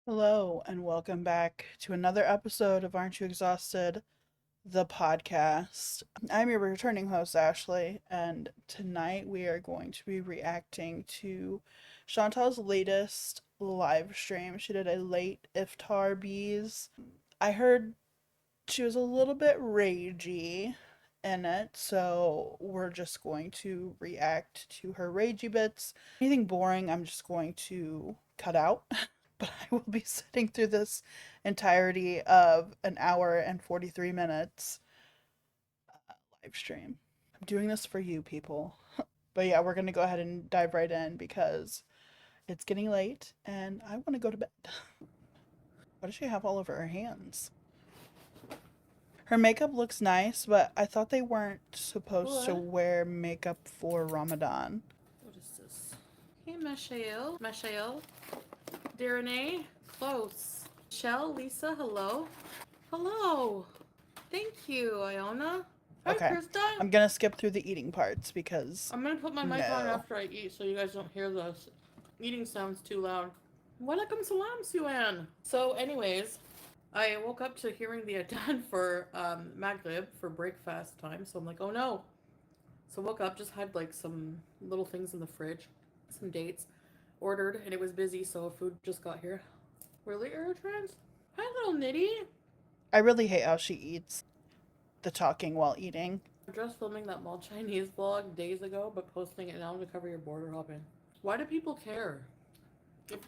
Hello, and welcome back to another episode of Aren't You Exhausted? The podcast. I'm your returning host, Ashley, and tonight we are going to be reacting to Chantal's latest live stream. She did a late iftar bees. I heard she was a little bit ragey in it, so we're just going to react to her ragey bits. Anything boring, I'm just going to cut out. But I will be sitting through this entirety of an hour and 43 minutes live stream. I'm doing this for you people. But yeah, we're going to go ahead and dive right in because it's getting late and I want to go to bed. What does she have all over her hands? Her makeup looks nice, but I thought they weren't supposed to What? wear makeup for Ramadan. What is this? Hey, Mishael. Mishael. Darrenay. Close. Michelle. Lisa. Hello. Hello. Thank you, Iona. Hi, Okay, Krista. I'm gonna skip through the eating parts because I'm gonna put my mic on no. after I eat so you guys don't hear the eating sounds too loud. Walaikum salam, Suan. So, anyways, I woke up to hearing the adhan for Maghrib for breakfast time, so I'm like, oh no. So woke up, just had like some little things in the fridge, some dates, ordered, and it was busy, so food just got here. Really, Aerotrans? Hi, little Nitty. I really hate how she eats the talking while eating. I'm just filming that mall Chinese vlog days ago, but posting it now to cover your border hopping. Why do people care?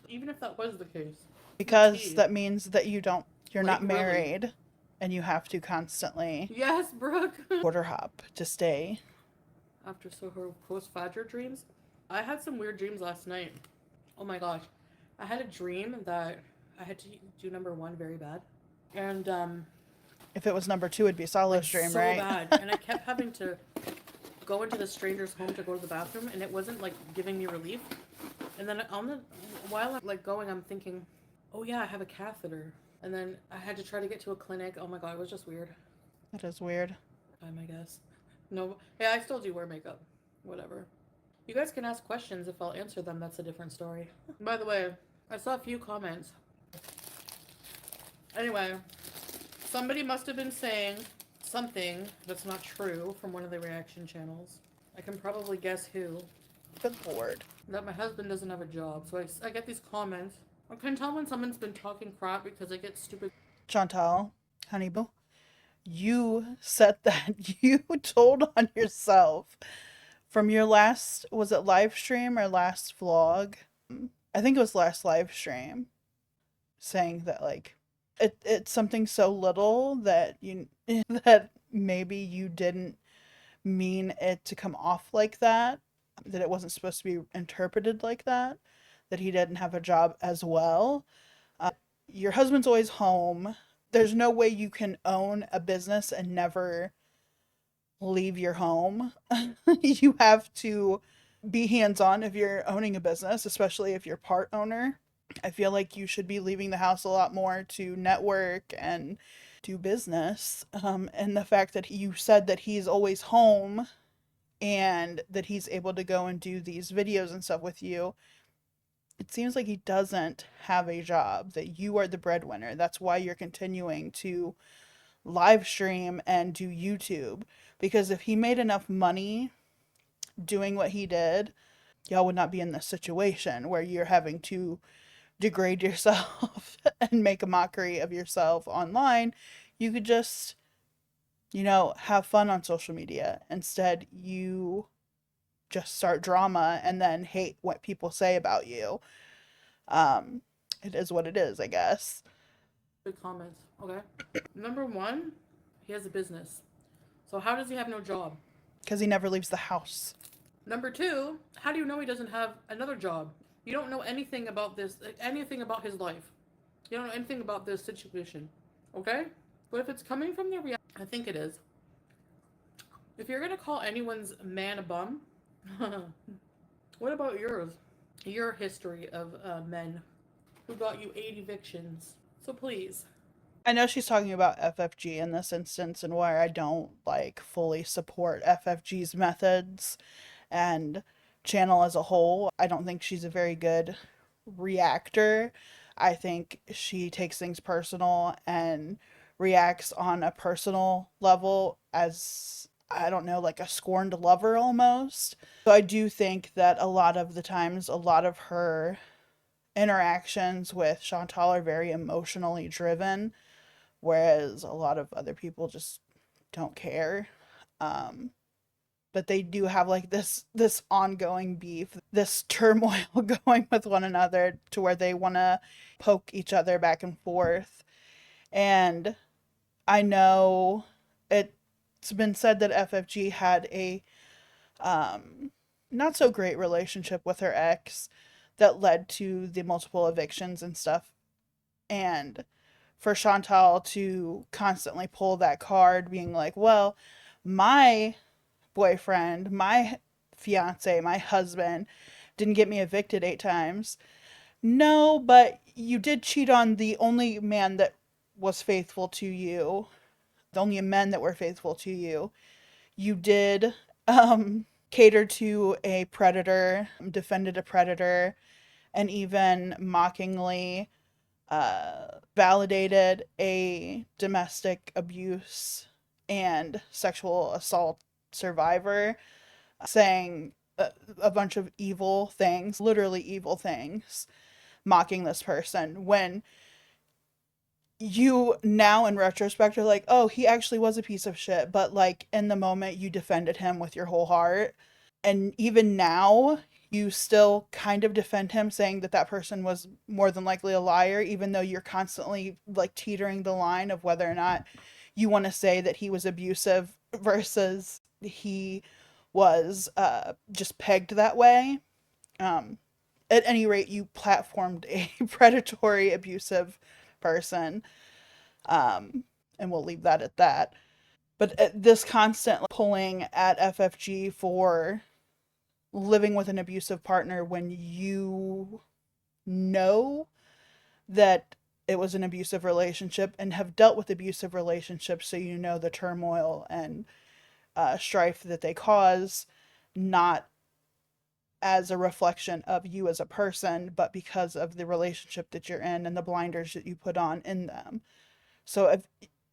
Even if that was the case. Because Tea. that means that you're Like, not really? married and you have to constantly Yes, Brooke. border hop to stay. After so her post Fajr dreams, I had some weird dreams last night. Oh my gosh. I had a dream that I had to do number one very bad. And If it was number two, it'd be like Solo's dream, so right? bad. And I kept having to go into the stranger's home to go to the bathroom, and it wasn't like giving me relief. And then on the while I'm like going, I'm thinking, oh yeah, I have a catheter. And then I had to try to get to a clinic. Oh my god, it was just weird. That is weird. I guess. No, yeah, I still do wear makeup. Whatever. You guys can ask questions if I'll answer them. That's a different story. By the way, I saw a few comments. Anyway, somebody must have been saying something that's not true from one of the reaction channels. I can probably guess who. Good lord. That my husband doesn't have a job. So I get these comments. I can tell when someone's been talking crap because I get stupid. Chantal, honey boo, you said that you told on yourself from your last, was it live stream or last vlog? I think it was last live stream, saying that like it's something so little that you that maybe you didn't mean it to come off like that it wasn't supposed to be interpreted like that he didn't have a job as well. Your husband's always home. There's no way you can own a business and never leave your home. You have to be hands on if you're owning a business, especially if you're part owner. I feel like you should be leaving the house a lot more to network and do business. And the fact that you said that he's always home and that he's able to go and do these videos and stuff with you, it seems like he doesn't have a job, that you are the breadwinner. That's why you're continuing to live stream and do YouTube. Because if he made enough money doing what he did, y'all would not be in this situation where you're having to degrade yourself and make a mockery of yourself online. You could just, have fun on social media. Instead, you just start drama and then hate what people say about you. Um, it is what it is, I guess. Comments. Okay. Number one, he has a business. So how does he have no job? Because he never leaves the house. Number two, how do you know he doesn't have another job? You don't know anything about this, anything about his life. You don't know anything about this situation. Okay? But if it's coming from the reality, I think it is. If you're gonna call anyone's man a bum, what about yours? Your history of men who got you 8 evictions. So please. I know she's talking about FFG in this instance and why I don't like fully support FFG's methods and channel as a whole. I don't think she's a very good reactor. I think she takes things personal and reacts on a personal level as, I don't know, like a scorned lover almost. So I do think that a lot of the times, a lot of her interactions with Chantal are very emotionally driven, whereas a lot of other people just don't care. Um, but they do have like this ongoing beef, this turmoil going with one another to where they want to poke each other back and forth. And I know it's been said that FFG had a um not so great relationship with her ex that led to the multiple evictions and stuff. And for Chantal to constantly pull that card, being like, well, my boyfriend, my fiance, my husband didn't get me evicted 8 times. No, but you did cheat on the only man that was faithful to you, the only men that were faithful to you. You did cater to a predator, defended a predator, and even mockingly validated a domestic abuse and sexual assault survivor, saying a bunch of evil things, literally evil things, mocking this person when you now in retrospect are like, oh, he actually was a piece of shit, but like in the moment you defended him with your whole heart. And even now you still kind of defend him, saying that that person was more than likely a liar, even though you're constantly like teetering the line of whether or not you want to say that he was abusive versus he was just pegged that way. um at any rate, you platformed a predatory abusive person, and we'll leave that at that. But this constant pulling at FFG for living with an abusive partner when you know that it was an abusive relationship and have dealt with abusive relationships, so you know the turmoil and strife that they cause, not as a reflection of you as a person, but because of the relationship that you're in and the blinders that you put on in them. So if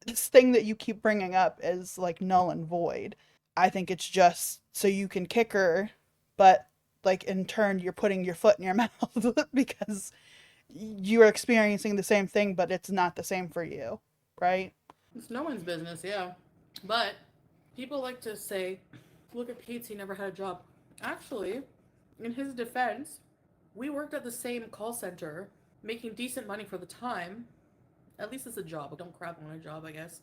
this thing that you keep bringing up is like null and void, I think it's just so you can kick her, but like in turn you're putting your foot in your mouth because you're experiencing the same thing, but it's not the same for you, right? It's no one's business, yeah. But people like to say, look at Pete, he never had a job. Actually, in his defense, we worked at the same call center, making decent money for the time. At least it's a job. Don't crap on a job, I guess.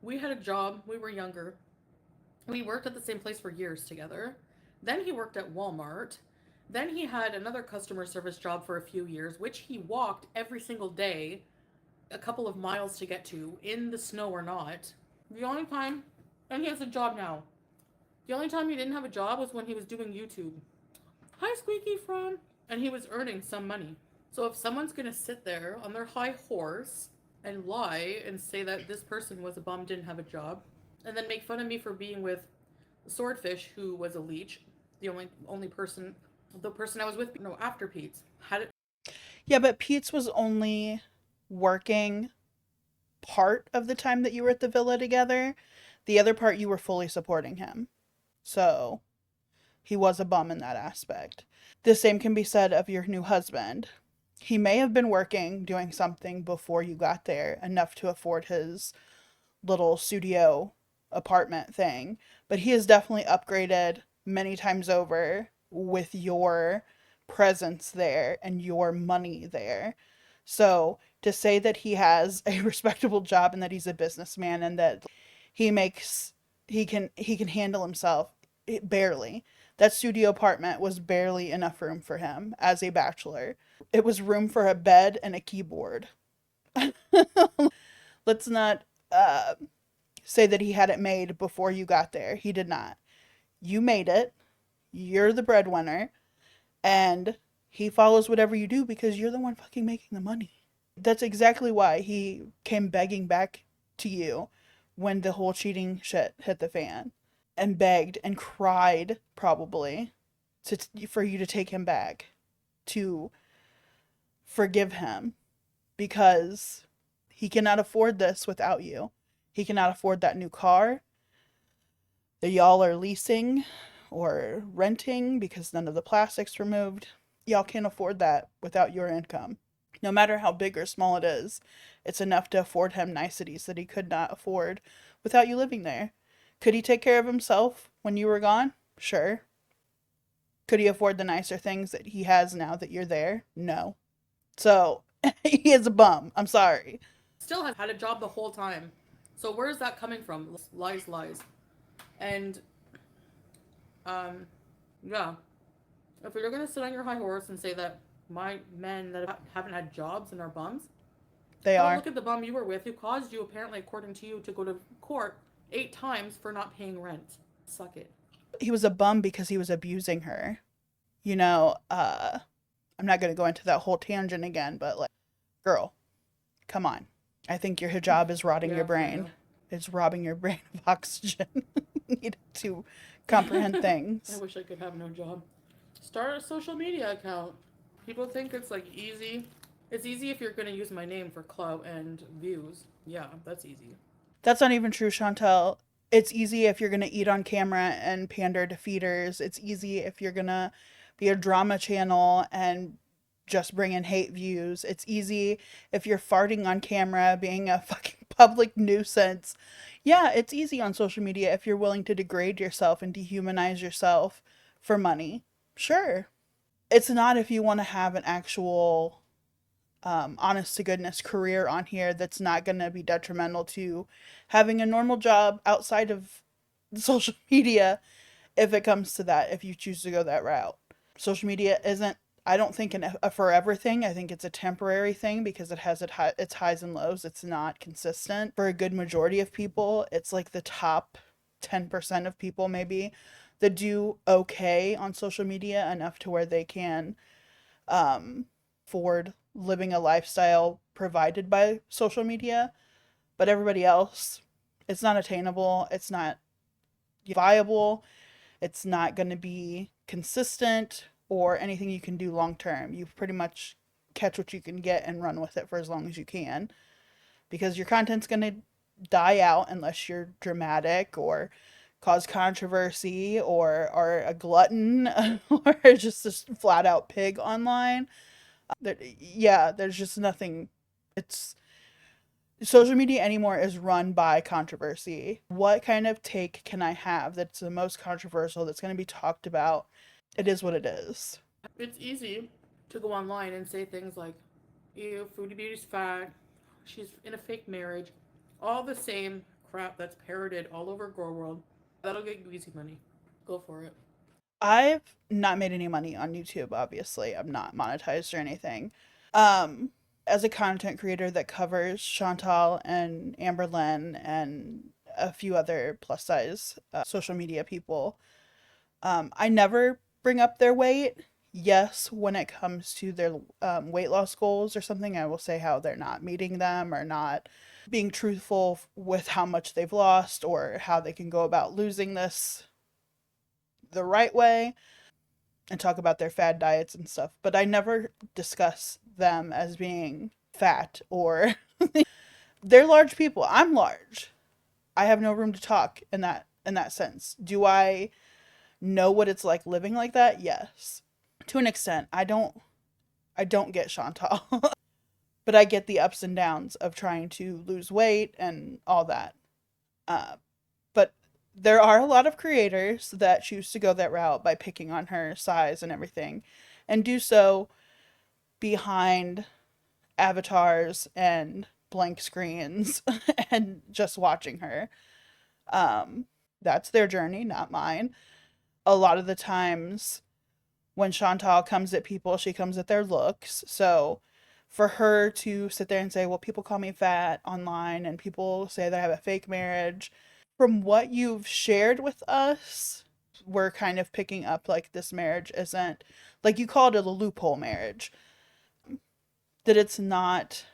We had a job, we were younger. We worked at the same place for years together. Then he worked at Walmart. Then he had another customer service job for a few years, which he walked every single day a couple of miles to get to, in the snow or not. The only time, and he has a job now. The only time he didn't have a job was when he was doing YouTube. Hi, Squeaky Frog. And he was earning some money. So if someone's gonna sit there on their high horse and lie and say that this person was a bum, didn't have a job, and then make fun of me for being with Swordfish, who was a leech, the only person, the person I was with, no, after Pete's, had it. Yeah, but Pete's was only working part of the time that you were at the villa together. The other part you were fully supporting him. So he was a bum in that aspect. The same can be said of your new husband. He may have been working, doing something before you got there, enough to afford his little studio apartment thing, but he has definitely upgraded many times over with your presence there and your money there. So to say that he has a respectable job and that he's a businessman and that he makes he can handle himself, barely. That studio apartment was barely enough room for him as a bachelor. It was room for a bed and a keyboard. Let's not say that he had it made before you got there. He did not. You made it. You're the breadwinner. And he follows whatever you do because you're the one fucking making the money. That's exactly why he came begging back to you when the whole cheating shit hit the fan, and begged and cried probably for you to take him back to forgive him because he cannot afford this without you. He cannot afford that new car that y'all are leasing or renting because none of the plastic's removed. Y'all can't afford that without your income. No matter how big or small it is, it's enough to afford him niceties that he could not afford without you living there. Could he take care of himself when you were gone? Sure. Could he afford the nicer things that he has now that you're there? No. So, he is a bum. I'm sorry. Still has had a job the whole time. So where is that coming from? Lies, lies. And um yeah, if you're gonna sit on your high horse and say that my men that haven't had jobs and are bums, They well, are. look at the bum you were with who caused you, apparently, according to you, to go to court 8 times for not paying rent. Suck it. He was a bum because he was abusing her. You know, I'm not going to go into that whole tangent again, but like, girl, come on. I think your hijab is rotting your Yeah, for brain. real. It's robbing your brain of oxygen needed to comprehend I things. wish I could have no job. Start a social media account. People think it's like easy. It's easy if you're gonna use my name for clout and views. Yeah, that's easy. That's not even true, Chantel. It's easy if you're going to eat on camera and pander to feeders. It's easy if you're going to be a drama channel and just bring in hate views. It's easy if you're farting on camera, being a fucking public nuisance. Yeah, it's easy on social media if you're willing to degrade yourself and dehumanize yourself for money. Sure. It's not if you want to have an actual honest to goodness career on here that's not going to be detrimental to having a normal job outside of social media if it comes to that, if you choose to go that route. Social media isn't, I don't think, a forever thing. I think it's a temporary thing because it has its highs and lows. It's not consistent. For a good majority of people, it's like the top 10% of people maybe that do okay on social media enough to where they can afford living a lifestyle provided by social media, but everybody else, it's not attainable, it's not viable, it's not going to be consistent or anything you can do long term. You pretty much catch what you can get and run with it for as long as you can because your content's going to die out unless you're dramatic or cause controversy or are a glutton or just a flat out pig online. Yeah, there's just nothing. It's social media anymore is run by controversy. What kind of take can I have that's the most controversial that's going to be talked about? It is what it is. It's easy to go online and say things like, ew, Foodie Beauty's fat, she's in a fake marriage, all the same crap that's parroted all over Girl World. That'll get you easy money. Go for it. I've not made any money on YouTube, obviously. I'm not monetized or anything. Um, as a content creator that covers Chantal and Amberlyn and a few other plus size social media people, I never bring up their weight. Yes, when it comes to their weight loss goals or something, I will say how they're not meeting them or not being truthful with how much they've lost or how they can go about losing this the right way and talk about their fad diets and stuff. But I never discuss them as being fat or they're large people. I'm large. I have no room to talk in that sense. Do I know what it's like living like that? Yes. To an extent. I don't get Chantal. But I get the ups and downs of trying to lose weight and all that. But there are a lot of creators that choose to go that route by picking on her size and everything and do so behind avatars and blank screens and just watching her. Um, that's their journey, not mine. A lot of the times when Chantal comes at people, she comes at their looks. So for her to sit there and say, well, people call me fat online and people say that I have a fake marriage, from what you've shared with us, we're kind of picking up like this marriage isn't, like you called it a loophole marriage, that it's not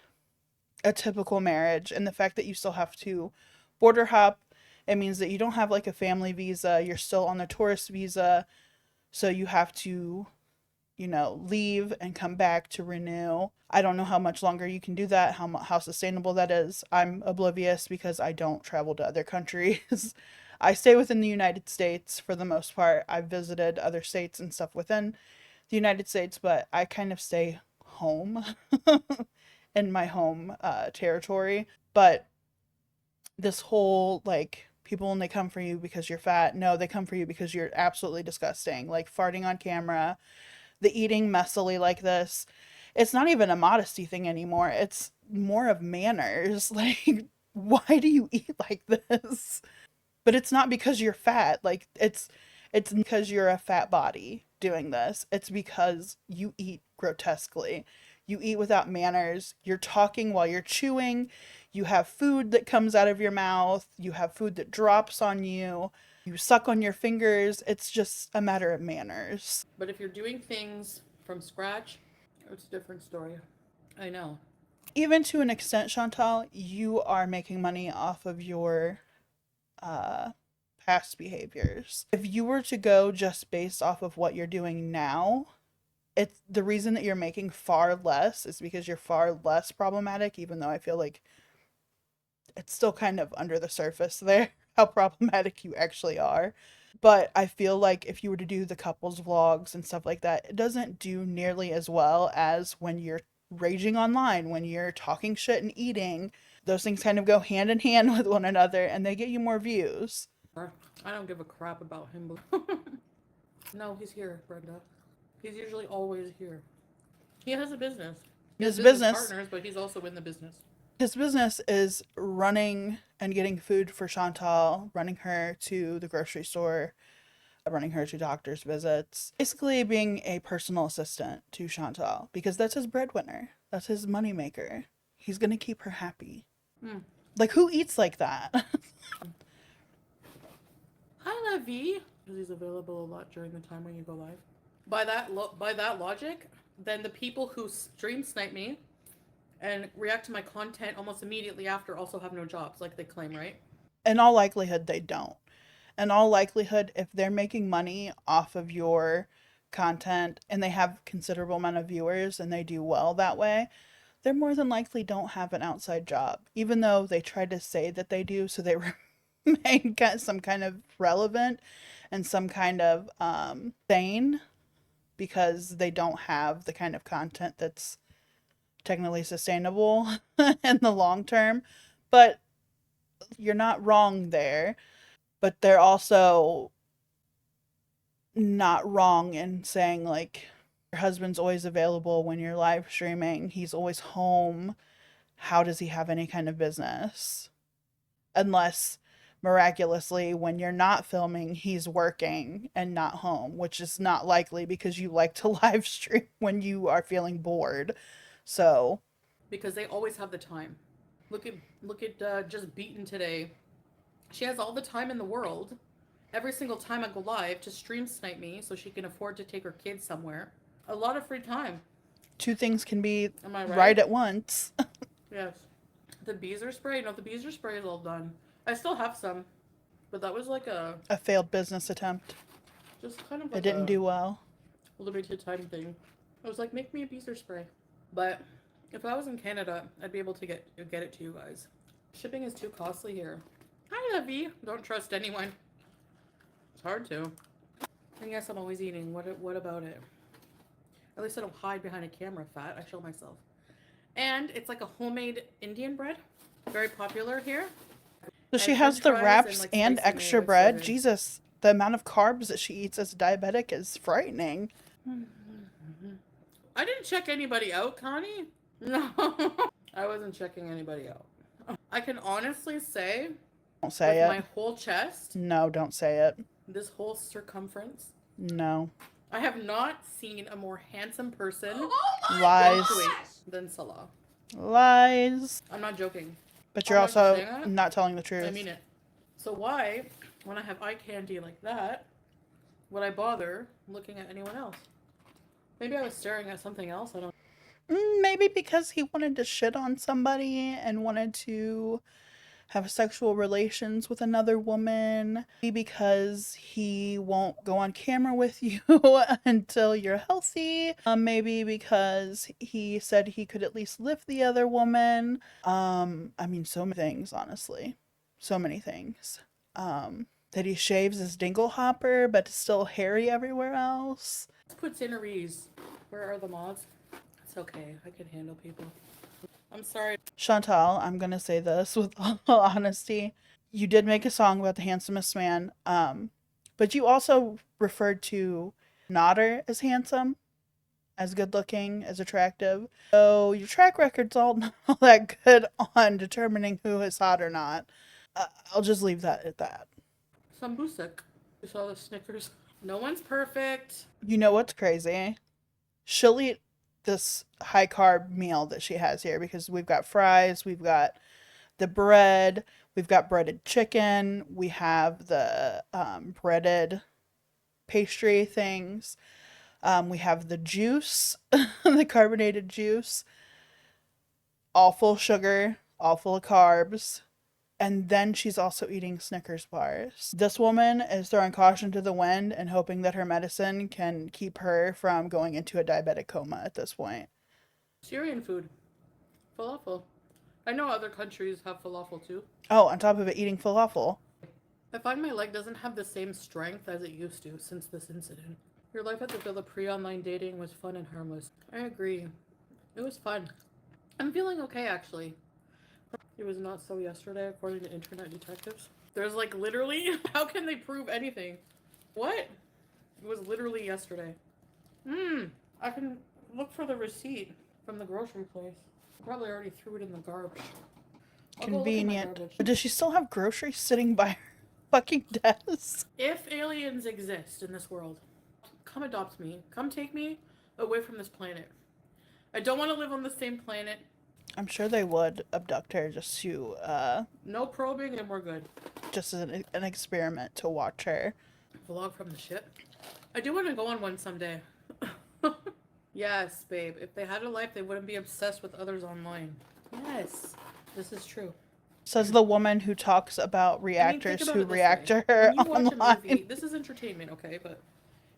a typical marriage. And the fact that you still have to border hop, it means that you don't have like a family visa, you're still on the tourist visa. So you have to leave and come back to renew. I don't know how much longer you can do that, how sustainable that is. I'm oblivious because I don't travel to other countries. I stay within the United States for the most part. I've visited other states and stuff within the United States, but I kind of stay home in my home territory. But this whole like people when they come for you because you're fat, no, they come for you because you're absolutely disgusting. Like farting on camera, the eating messily like this. It's not even a modesty thing anymore. It's more of manners. Like, why do you eat like this? But it's not because you're fat. Like it's because you're a fat body doing this. It's because you eat grotesquely. You eat without manners. You're talking while you're chewing. You have food that comes out of your mouth. You have food that drops on you. You suck on your fingers. It's just a matter of manners. But if you're doing things from scratch, it's a different story. I know. Even to an extent, Chantal, you are making money off of your uh, past behaviors. If you were to go just based off of what you're doing now, it's the reason that you're making far less is because you're far less problematic, even though I feel like it's still kind of under the surface there, how problematic you actually are. But I feel like if you were to do the couples vlogs and stuff like that, it doesn't do nearly as well as when you're raging online, when you're talking shit and eating. Those things kind of go hand in hand with one another and they get you more views. I don't give a crap about him. No, he's here, Brenda. He's usually always here. He has a business. He has His business business partners, but he's also in the business. his business is running and getting food for Chantal, running her to the grocery store, running her to doctor's visits, basically being a personal assistant to Chantal because that's his breadwinner. That's his moneymaker. He's gonna keep her happy. Mm. Like, who eats like that? Hi, Levy. Because he's available a lot during the time when you go live. By that logic, then the people who stream snipe me and react to my content almost immediately after also have no jobs, like they claim, right? In all likelihood, they don't. In all likelihood, if they're making money off of your content and they have considerable amount of viewers and they do well that way, they more than likely don't have an outside job, even though they try to say that they do, so they remain some kind of relevant and some kind of sane because they don't have the kind of content that's technically sustainable in the long term. But you're not wrong there. But they're also not wrong in saying, like, your husband's always available when you're live streaming, he's always home. How does he have any kind of business? Unless miraculously, when you're not filming, he's working and not home, which is not likely because you like to live stream when you are feeling bored. So, Because they always have the time. Look at just Beaten today. She has all the time in the world. Every single time I go live to stream snipe me so she can afford to take her kids somewhere. A lot of free time. two things can be Am I right right? at once. Yes. The beezer spray? No, the beezer spray is all done. I still have some. But that was like A failed business attempt. just kind of It like didn't a do well. limited time thing. I was like, make me a beezer spray. But if I was in Canada, I'd be able to get it to you guys. Shipping is too costly here. Hi, Levy. Don't trust anyone. It's hard to. And yes, I'm always eating. What about it? At least I don't hide behind a camera fat. I show myself. And it's like a homemade Indian bread. Very popular here. So she And has french the fries wraps and like and spicy extra mayo. It's so bread. good. Jesus, the amount of carbs that she eats as a diabetic is frightening. I didn't check anybody out, Connie. No. I wasn't checking anybody out. I can honestly say, Don't say with it. my whole chest, No, don't say it. this whole circumference, No. I have not seen a more handsome person Lies. than Salah. Lies. I'm not joking. But you're I'm not also saying that. not telling the I truth. mean it. So why, when I have eye candy like that, would I bother looking at anyone else? Maybe I was staring at something else. I don't. Maybe because he wanted to shit on somebody and wanted to have sexual relations with another woman, maybe because he won't go on camera with you until you're healthy, maybe because he said he could at least lift the other woman. I mean, so many things, honestly. So many things. That he shaves his dingle hopper, but is still hairy everywhere else. Let's put Dinneries. Where are the mods? It's okay. I can handle people. I'm sorry. Chantal, I'm gonna say this with all honesty. You did make a song about the handsomest man, but you also referred to Nodder as handsome, as good looking, as attractive. So your track record's all not all that good on determining who is hot or not. I'll just leave that at that. Sambusek. You saw the Snickers. No one's perfect. You know what's crazy? She'll eat this high carb meal that she has here because we've got fries, we've got the bread, we've got breaded chicken, we have the breaded pastry things, we have the juice, the carbonated juice, all full sugar, all full of carbs. And then she's also eating Snickers bars. This woman is throwing caution to the wind and hoping that her medicine can keep her from going into a diabetic coma at this point. Syrian food. Falafel. I know other countries have falafel too. Oh, on top of it, eating falafel. I find my leg doesn't have the same strength as it used to since this incident. Your life at the villa pre-online dating was fun and harmless. I agree. It was fun. I'm feeling okay actually. It was not so yesterday, according to internet detectives. There's like literally, how can they prove anything? What? It was literally yesterday. I can look for the receipt from the grocery place. I probably already threw it in the garbage. I'll go look in my Convenient. garbage. But does she still have groceries sitting by her fucking desk? If aliens exist in this world, come adopt me. Come take me away from this planet. I don't want to live on the same planet. I'm sure they would abduct her just to, No probing and we're good. just as an experiment to watch her. Vlog from the ship. I do want to go on one someday. Yes, babe. If they had a life, they wouldn't be obsessed with others online. Yes, this is true. Says the woman who talks about reactors who react to her when you watch online. a movie, this is entertainment, okay? But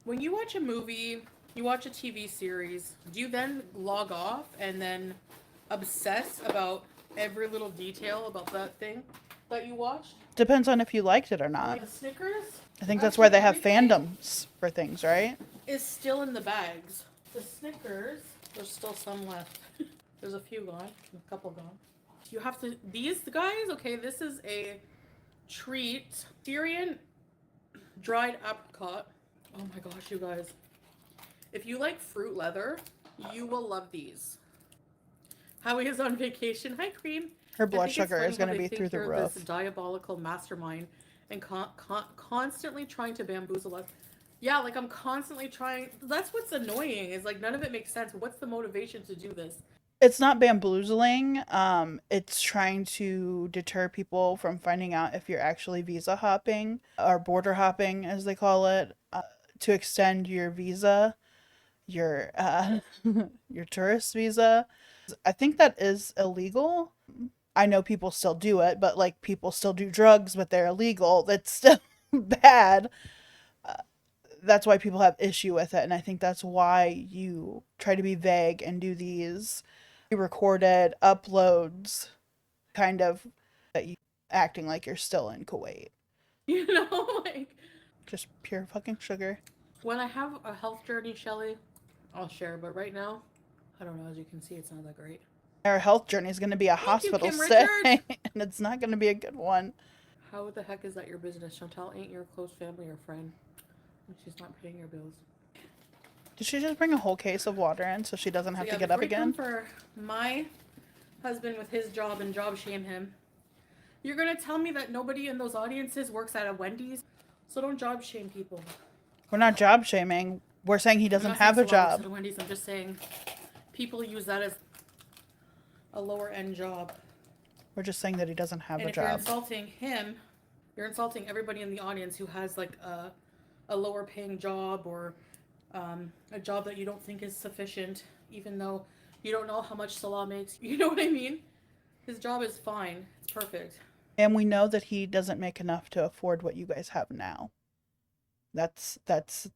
when you watch a movie, you watch a TV series, do you then log off and then obsess about every little detail about that thing that you watched? Depends on if you liked it or not. Like the Snickers? I think that's why they have Everything fandoms for things, right? is still in the bags. The Snickers, there's still some left. There's a few gone, a couple gone. You have to, these guys, okay, this is a treat. Syrian dried apricot. Oh my gosh, you guys. If you like fruit leather, you will love these. Howie is on vacation. Hi, Cream. Her blood sugar is going to be through the roof. This diabolical mastermind and constantly trying to bamboozle us. Yeah, like I'm constantly trying. That's what's annoying is like none of it makes sense. What's the motivation to do this? It's not bamboozling. It's trying to deter people from finding out if you're actually visa hopping or border hopping, as they call it, to extend your visa, your your tourist visa. I think that is illegal. I know people still do it, but like people still do drugs, but they're illegal. That's still bad. That's why people have issue with it, and I think that's why you try to be vague and do these recorded uploads, kind of that you acting like you're still in Kuwait. You know, like Just pure fucking sugar. when I have a health journey, Shelly, I'll share. But right now, I don't know. As you can see, it's not that great. Our health journey is going to be a Thank you, hospital Kim stay, Richards. and it's not going to be a good one. How the heck is that your business? Chantal ain't your close family or friend. She's not paying your bills. Did she just bring a whole case of water in so she doesn't have to get up before you come again? for my husband with his job and job shame him. You're gonna tell me that nobody in those audiences works at a Wendy's, so don't job shame people. We're not job shaming. We're saying he doesn't have a job. At Wendy's. I'm just saying people use that as a lower end job. We're just saying that he doesn't have And a if you're job. insulting him, you're insulting everybody in the audience who has like a lower paying job or a job that you don't think is sufficient, even though you don't know how much Salah makes. You know what I mean? His job is fine. It's perfect. And we know that he doesn't make enough to afford what you guys have now. That's that's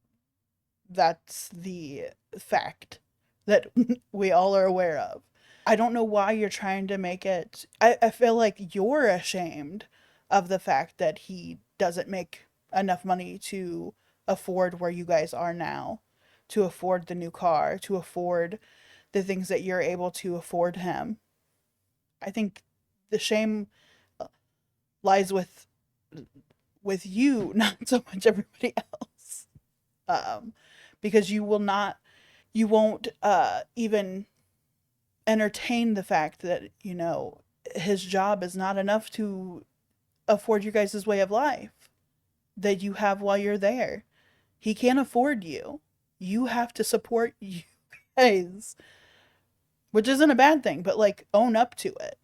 that's the fact that we all are aware of. I don't know why you're trying to make it. I feel like you're ashamed of the fact that he doesn't make enough money to afford where you guys are now, to afford the new car, to afford the things that you're able to afford him. I think the shame lies with you, not so much everybody else. Um, because you won't even entertain the fact that, his job is not enough to afford you guys' way of life that you have while you're there. He can't afford you. You have to support you guys, which isn't a bad thing, but like own up to it.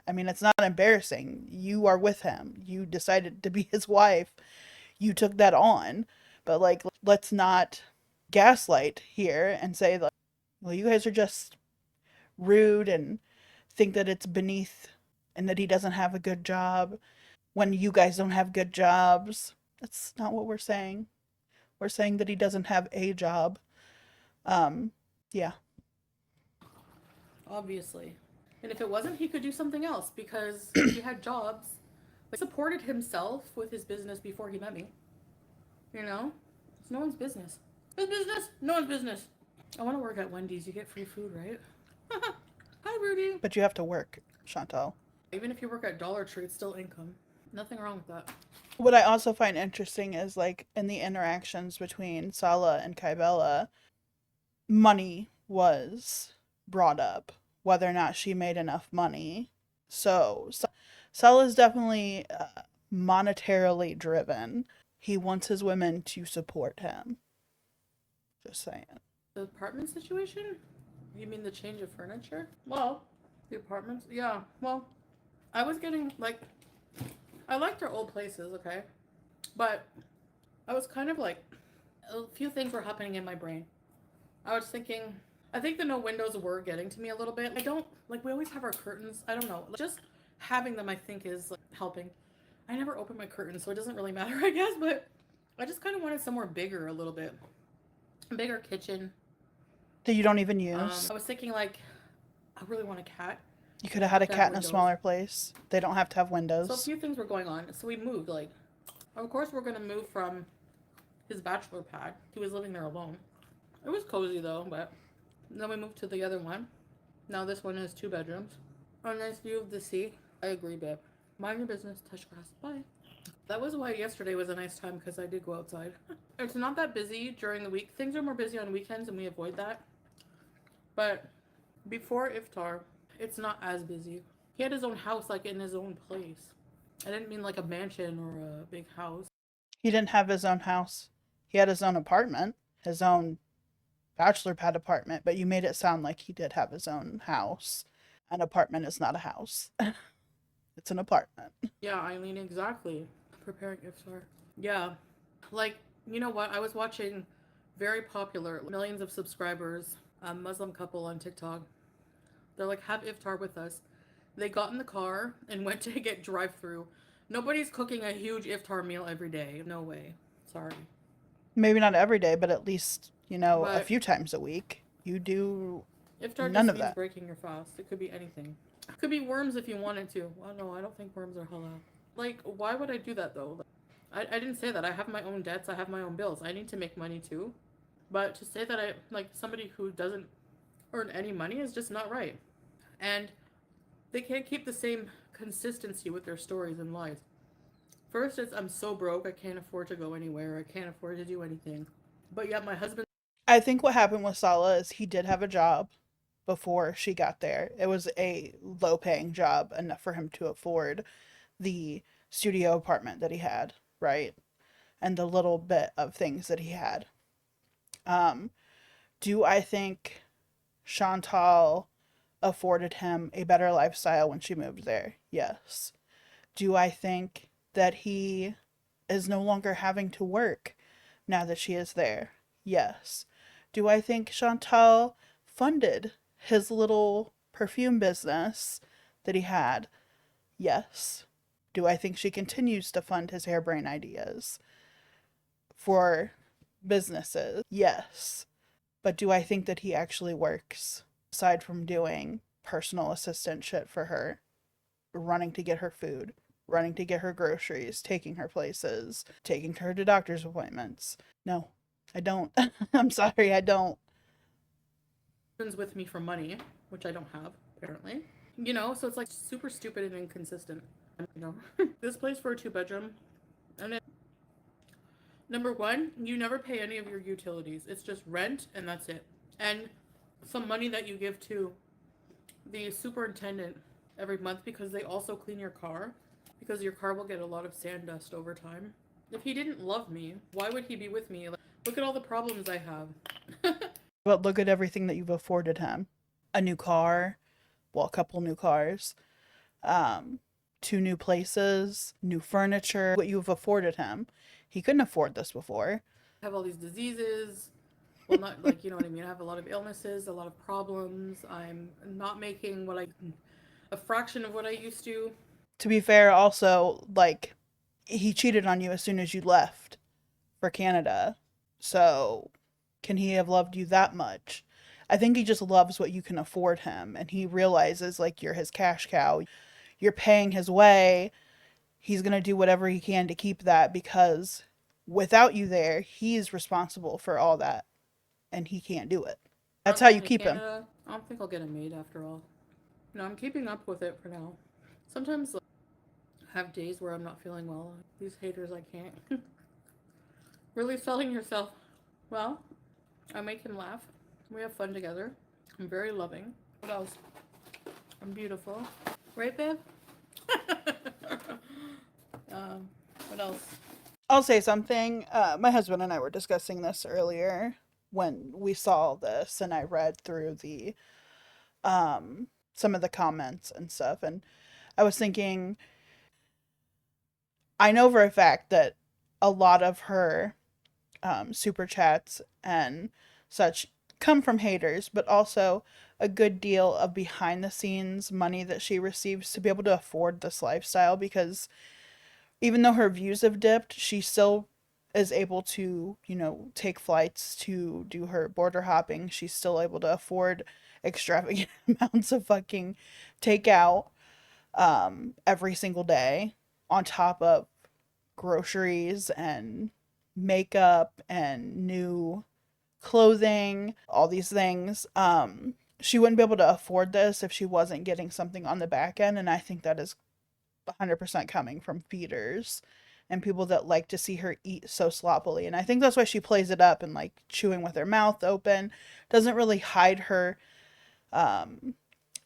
I mean, it's not embarrassing. You are with him. You decided to be his wife. You took that on. But like, let's not gaslight here and say like, well, you guys are just rude and think that it's beneath and that he doesn't have a good job when you guys don't have good jobs. That's not what we're saying. We're saying that he doesn't have a job. Um, yeah. Obviously. And if it wasn't, he could do something else because he had jobs. Like, supported himself with his business before he met me. You know? It's no one's business. His business? No one's business. I want to work at Wendy's. You get free food, right? Hi, Rudy. But you have to work, Chantal. Even if you work at Dollar Tree, it's still income. Nothing wrong with that. What I also find interesting is like in the interactions between Sala and Kybella, money was brought up, whether or not she made enough money. So Sala is definitely monetarily driven. He wants his women to support him. Just saying. The apartment situation? You mean the change of furniture? Well, the apartments? Yeah. Well, I was getting, like, I liked our old places, okay? But I was kind of like, a few things were happening in my brain. I was thinking, I think the no windows were getting to me a little bit. I don't, like, we always have our curtains. I don't know. Just having them, I think, is like, helping. I never open my curtains, so it doesn't really matter, I guess, but I just kind of wanted somewhere bigger a little bit. A bigger kitchen. That you don't even use. I was thinking, like, I really want a cat. You could have had a To have cat in a windows. smaller place. They don't have to have So a windows. few things were going on. So we moved, like, of course we're gonna move from his bachelor pad. He was living there alone. It was cozy though, but then we moved to the other one. Now this one has 2 bedrooms. A nice view of the sea. I agree, babe. Mind your business, touch grass. Bye. That was why yesterday was a nice time because I did go outside. It's not that busy during the week. Things are more busy on weekends and we avoid that. But before iftar, it's not as busy. He had his own house, like in his own place. I didn't mean like a mansion or a big house. He didn't have his own house. He had his own apartment, his own bachelor pad apartment, but you made it sound like he did have his own house. An apartment is not a house. It's an apartment. Yeah, Eileen, exactly. Preparing iftar. Yeah. Like, you know what? I was watching very popular, millions of subscribers, a Muslim couple on TikTok. They're like, have iftar with us. They got in the car and went to get drive through. Nobody's cooking a huge iftar meal every day. No way. Sorry. Maybe not every day, but at least, a But few times a week. You do iftar none just of means that. breaking your fast. It could be anything. It could be worms if you wanted to. Well, no, I don't think worms are halal. Like, why would I do that though? I didn't say that. I have my own debts. I have my own bills. I need to make money too. But to say that I, like, somebody who doesn't earn any money is just not right. And they can't keep the same consistency with their stories and lies. First, it's I'm so broke, I can't afford to go anywhere. I can't afford to do anything. But yet, my husband. I think what happened with Sala is he did have a job before she got there. It was a low paying job enough for him to afford the studio apartment that he had, right? And the little bit of things that he had. Um, do I think Chantal afforded him a better lifestyle when she moved there? Yes. Do I think that he is no longer having to work now that she is there? Yes. Do I think Chantal funded his little perfume business that he had? Yes. Do I think she continues to fund his harebrained ideas for businesses? Yes. But do I think that he actually works aside from doing personal assistant shit for her, running to get her food, running to get her groceries, taking her places, taking her to doctor's appointments? No, I don't. I'm sorry, I don't. With me for money, which I don't have, apparently. You know, so it's like super stupid and inconsistent. You know, this place for a 2 bedroom, and then number one, you never pay any of your utilities. It's just rent, and that's it. And some money that you give to the superintendent every month because they also clean your car because your car will get a lot of sand dust over time. If he didn't love me, why would he be with me? Like, look at all the problems I have. But look at everything that you've afforded him. A new car, well, a couple new cars, um, 2 new places, new furniture, what you've afforded him. He couldn't afford this before. I have all these diseases. Well, not like, you know what I mean. I have a lot of illnesses, a lot of problems. I'm not making a fraction of what I used to. To be fair, also, like, he cheated on you as soon as you left for Canada. So, can he have loved you that much? I think he just loves what you can afford him, and he realizes, like, you're his cash cow. You're paying his way. He's going to do whatever he can to keep that because without you there, he's responsible for all that, and he can't do it. That's I'm how you going to keep him. Canada. I don't think I'll get a maid after all. No, I'm keeping up with it for now. Sometimes like, I have days where I'm not feeling well. These haters, I can't. Really selling yourself. Well, I make him laugh. We have fun together. I'm very loving. What else? I'm beautiful. Right, babe? What else? I'll say something. My husband and I were discussing this earlier when we saw this, and I read through the some of the comments and stuff, and I was thinking, I know for a fact that a lot of her super chats and such come from haters, but also a good deal of behind the scenes money that she receives to be able to afford this lifestyle, because even though her views have dipped, she still is able to, take flights to do her border hopping. She's still able to afford extravagant amounts of fucking takeout every single day, on top of groceries and makeup and new clothing, all these things. She wouldn't be able to afford this if she wasn't getting something on the back end, and I think that is 100% coming from feeders and people that like to see her eat so sloppily. And I think that's why she plays it up and like chewing with her mouth open, doesn't really hide her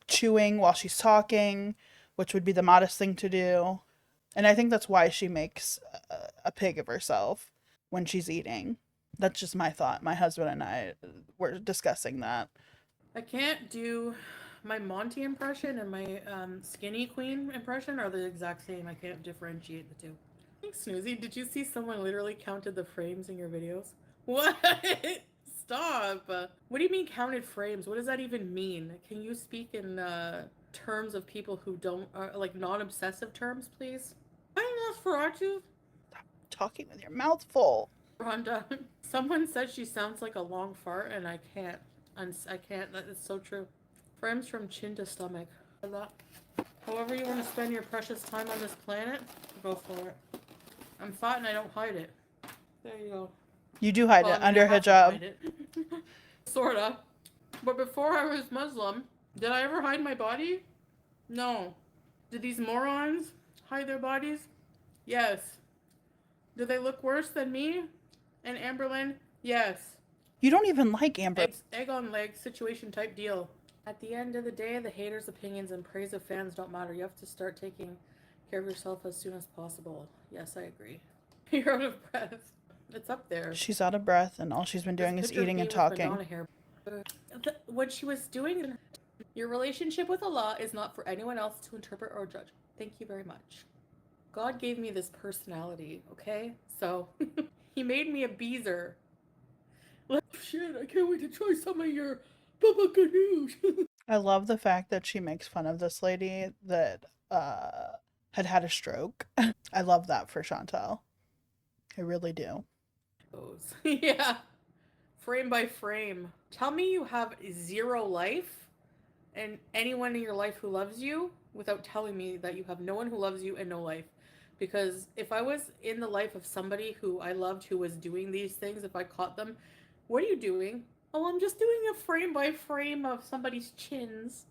chewing while she's talking, which would be the modest thing to do. And I think that's why she makes a pig of herself when she's eating. That's just my thought. My husband and I were discussing that. I can't do my Monty impression and my Skinny Queen impression are the exact same. I can't differentiate the two. Thanks, Snoozy. Did you see someone literally counted the frames in your videos? What? Stop. What do you mean counted frames? What does that even mean? Can you speak in terms of people who don't, like non-obsessive terms, please? I'm Nosferatu. Stop talking with your mouth full. Rhonda. Someone said she sounds like a long fart, and I can't. I can't. That is so true. Frames from chin to stomach. However you want to spend your precious time on this planet, go for it. I'm fat and I don't hide it. There you go. You do hide Well, it I mean, under I have to hijab. hide it. Sorta. But before I was Muslim, did I ever hide my body? No. Did these morons hide their bodies? Yes. Do they look worse than me and Amberlyn? Yes. You don't even like Amber. Egg on leg situation type deal. At the end of the day, the haters' opinions and praise of fans don't matter. You have to start taking care of yourself as soon as possible. Yes, I agree. You're out of breath. It's up there. She's out of breath, and all she's been doing is eating and talking. What she was doing, your relationship with Allah is not for anyone else to interpret or judge. Thank you very much. God gave me this personality, okay? So, he made me a beezer. Shit, I can't wait to try some of your baba ganoush. I love the fact that she makes fun of this lady that had had a stroke. I love that for Chantal. I really do. Those. Yeah. Frame by frame. Tell me you have zero life and anyone in your life who loves you without telling me that you have no one who loves you and no life. Because if I was in the life of somebody who I loved who was doing these things, if I caught them, what are you doing? Oh, I'm just doing a frame by frame of somebody's chins.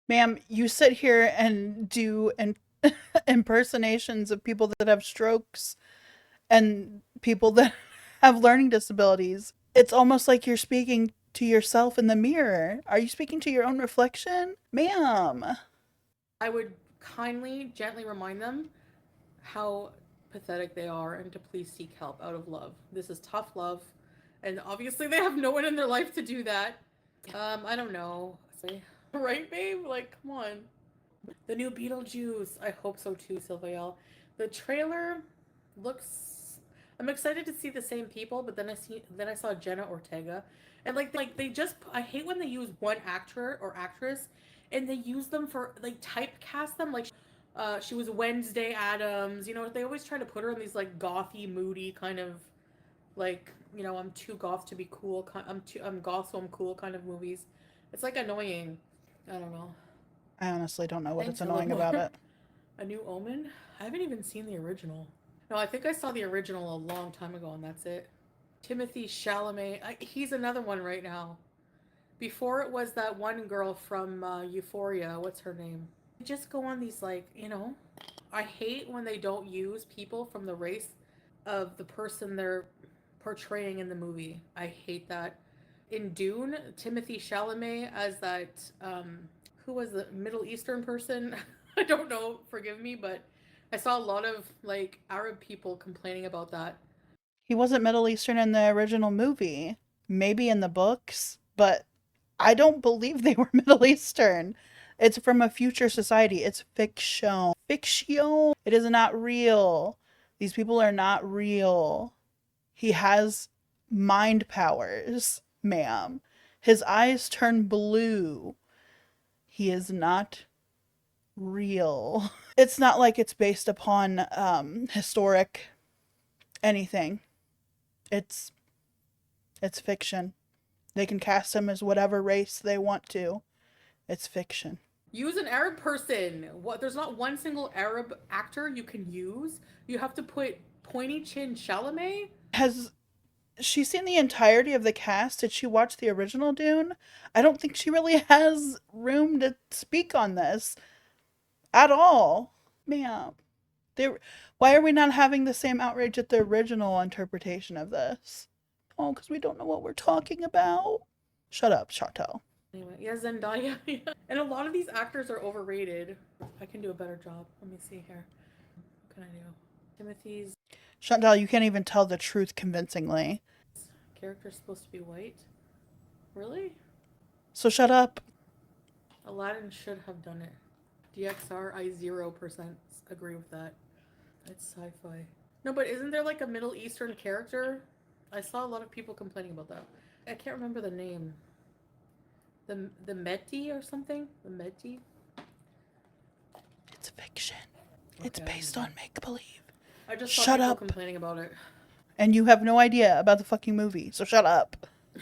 Ma'am, you sit here and do impersonations of people that have strokes and people that have learning disabilities. It's almost like you're speaking to yourself in the mirror. Are you speaking to your own reflection? Ma'am. I would kindly, gently remind them how pathetic they are and to please seek help out of love. This is tough love. And obviously, they have no one in their life to do that. I don't know. Right, babe? Like, come on. The new Beetlejuice. I hope so too, Sylvael. The trailer looks. I'm excited to see the same people, but then I saw Jenna Ortega, and like they just. I hate when they use one actor or actress, and they use them for like typecast them. Like, she was Wednesday Adams. You know, they always try to put her in these like gothy, moody kind of like I'm too goth to be cool. I'm goth so I'm cool kind of movies. It's like annoying. I don't know. I honestly don't know what it's Thanks a little annoying about more. it. A New Omen? I haven't even seen the original. No, I think I saw the original a long time ago, and that's it. Timothy Chalamet. He's another one right now. Before it was that one girl from Euphoria. What's her name? They just go on these, like, I hate when they don't use people from the race of the person they're portraying in the movie. I hate that. In Dune, Timothy Chalamet as that who was the Middle Eastern person? I don't know, forgive me, but I saw a lot of like Arab people complaining about that. He wasn't Middle Eastern in the original movie. Maybe in the books, but I don't believe they were Middle Eastern. It's from a future society. It's fiction. Fiction. It is not real. These people are not real. He has mind powers, ma'am. His eyes turn blue. He is not real. It's not like it's based upon historic anything. It's it's fiction. They can cast him as whatever race they want to. It's fiction. Use an Arab person. What? There's not one single Arab actor you can use. You have to put pointy chin Chalamet. Has she seen the entirety of the cast? Did she watch the original Dune? I don't think she really has room to speak on this at all. Ma'am. They, why are we not having the same outrage at the original interpretation of this? Oh, because we don't know what we're talking about. Shut up, Chantal. Anyway, yeah, Zendaya. Yeah. And a lot of these actors are overrated. I can do a better job. Let me see here. What can I do? Timothy's Chantal, you can't even tell the truth convincingly. character is supposed to be white. Really? So shut up. Aladdin should have done it. DXR, I 0% agree with that. It's sci-fi. No, but isn't there like a Middle Eastern character? I saw a lot of people complaining about that. I can't remember the name. The Meti or something? The Meti? It's fiction. It's Okay. based on make believe. I just saw Shut people up. complaining about it. And you have no idea about the fucking movie, so shut up.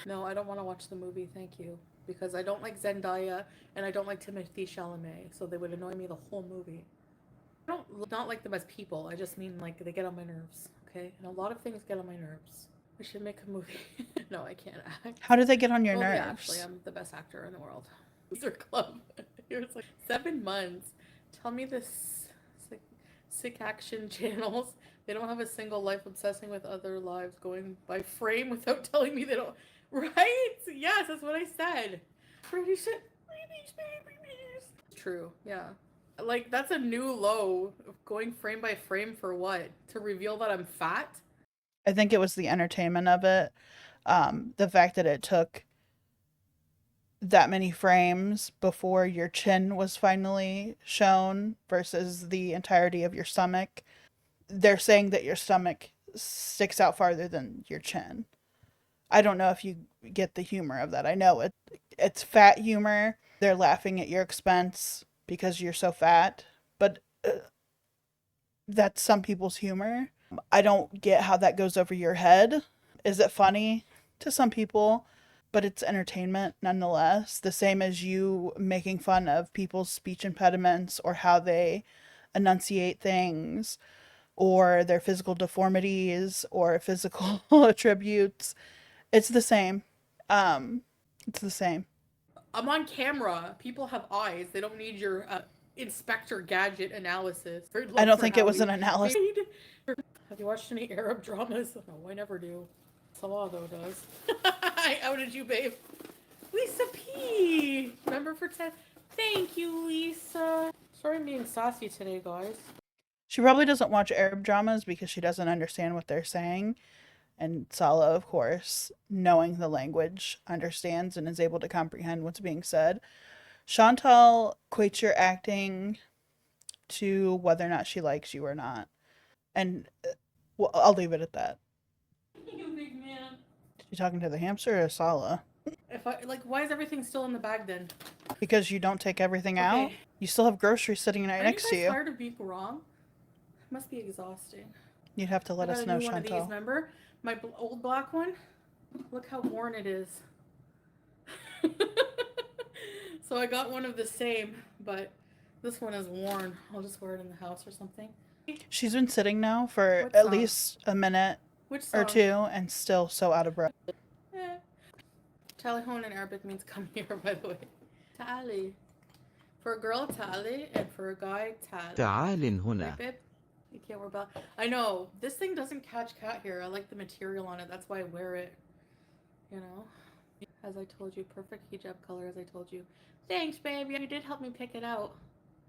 No, I don't want to watch the movie, thank you. Because I don't like Zendaya and I don't like Timothy Chalamet, so they would annoy me the whole movie. I don't not like them as people. I just mean like they get on my nerves, okay? And a lot of things get on my nerves. We should make a movie. No, I can't act. How do they get on your Well, nerves? yeah, actually, I'm the best actor in the world. Loser Club. It was like 7 months. Tell me this sick action channels. They don't have a single life obsessing with other lives going by frame without telling me they don't. Right? Yes, that's what I said. Pretty shit. True. Yeah. Like that's a new low. Going frame by frame for what? To reveal that I'm fat? I think it was the entertainment of it. The fact that it took that many frames before your chin was finally shown versus the entirety of your stomach. They're saying that your stomach sticks out farther than your chin. I don't know if you get the humor of that. I know it's fat humor. They're laughing at your expense because you're so fat, but that's some people's humor. I don't get how that goes over your head. Is it funny? To some people, but it's entertainment nonetheless. The same as you making fun of people's speech impediments or how they enunciate things or their physical deformities or physical attributes. It's the same. Um, it's the same. I'm on camera. People have eyes. They don't need your Inspector Gadget analysis. Very I low don't for think it was Hallie. an analysis Have you watched any Arab dramas? No, I never do. Salah though does. I outed you, babe. Lisa P. Remember for 10. Thank you, Lisa. Sorry I'm being saucy today, guys. She probably doesn't watch Arab dramas because she doesn't understand what they're saying. And Sala, of course, knowing the language, understands and is able to comprehend what's being said. Chantal equates your acting to whether or not she likes you or not. And well, I'll leave it at that. You big man. You talking to the hamster or Sala? If I like, why is everything still in the bag then? Because you don't take everything out. Okay. You still have groceries sitting right Are you next to guys you. tired of being wrong? It must be exhausting. You'd have to let I got us a know, new one of these. Chantal. Remember my old black one? Look how worn it is. So I got one of the same, but this one is worn. I'll just wear it in the house or something. She's been sitting now for What at song? least a minute Which or song? two and still so out of breath. Eh. Talihon in Arabic means come here, by the way. Ta'ali. For a girl, ta'ali, and for a guy, ta'al. تعال هنا. Right, babe? You can't wear belt. I know. This thing doesn't catch cat hair. I like the material on it. That's why I wear it. You know? As I told you, perfect hijab color, as I told you. Thanks, babe. You did help me pick it out.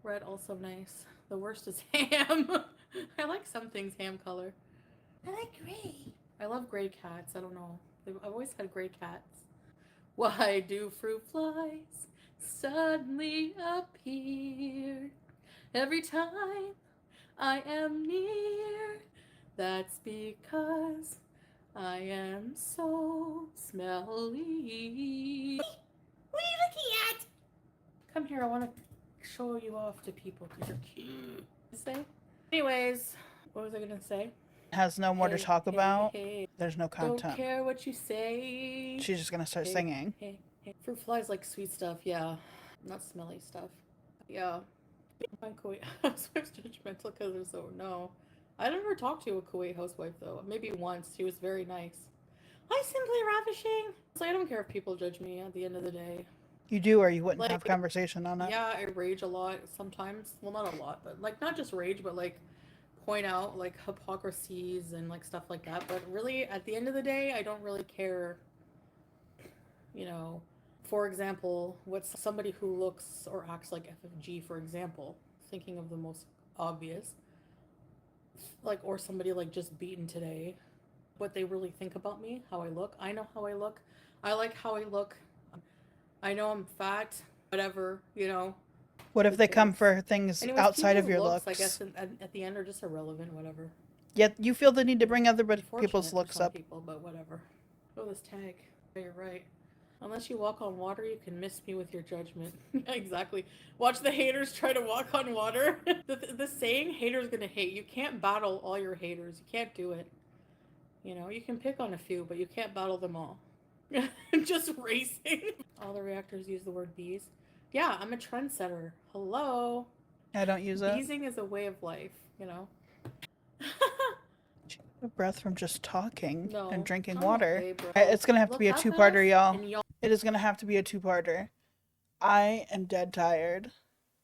Red, also nice. The worst is ham. I like some things ham color. I like gray. I love gray cats. I don't know. I've always had gray cats. Why do fruit flies suddenly appear every time I am near? That's because I am so smelly. What are you looking at? Come here, I want to show you off to people because you're cute. Say? Anyways, what was I going to say? Has no more to talk about. Hey. There's no Don't content. care what you say. She's just gonna start singing. Hey. Fruit flies like sweet stuff, yeah. Not smelly stuff. Yeah. I'm Kuwait housewife's judgmental because they're so no. I never talked to a Kuwait housewife though. Maybe once. She was very nice. I'm simply ravishing. So I don't care if people judge me at the end of the day. You do, or you wouldn't Like, have conversation on it. Yeah, I rage a lot sometimes. Well, not a lot, but like not just rage, but like point out like hypocrisies and like stuff like that. But really, at the end of the day, I don't really care. You know, for example, what's somebody who looks or acts like FFG, for example, thinking of the most obvious, like, or somebody like just beaten today, what they really think about me, how I look. I know how I look. I like how I look. I know I'm fat, whatever, you know. What if they come for things Anyways, outside of your looks, looks? I guess at the end are just irrelevant, whatever. Yet you feel the need to bring other people's Unfortunate for looks some up. people, but whatever. Oh, this tag. Yeah, you're right. Unless you walk on water, you can miss me with your judgment. Exactly. Watch the haters try to walk on water. The saying, haters gonna hate. You can't battle all your haters. You can't do it. You know, you can pick on a few, but you can't battle them all. Just racing. All the reactors use the word bees. Yeah, I'm a trendsetter. Hello. I don't use it. Beesing is a way of life, you know. A breath from just talking No, and drinking I'm water. okay, bro. It's gonna have to Look be a up at two-parter, us y'all. and y'all. It is gonna have to be a two-parter. I am dead tired,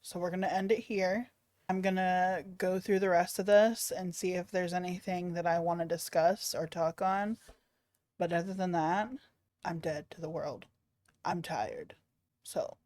so we're gonna end it here. I'm gonna go through the rest of this and see if there's anything that I want to discuss or talk on. But other than that, I'm dead to the world. I'm tired. So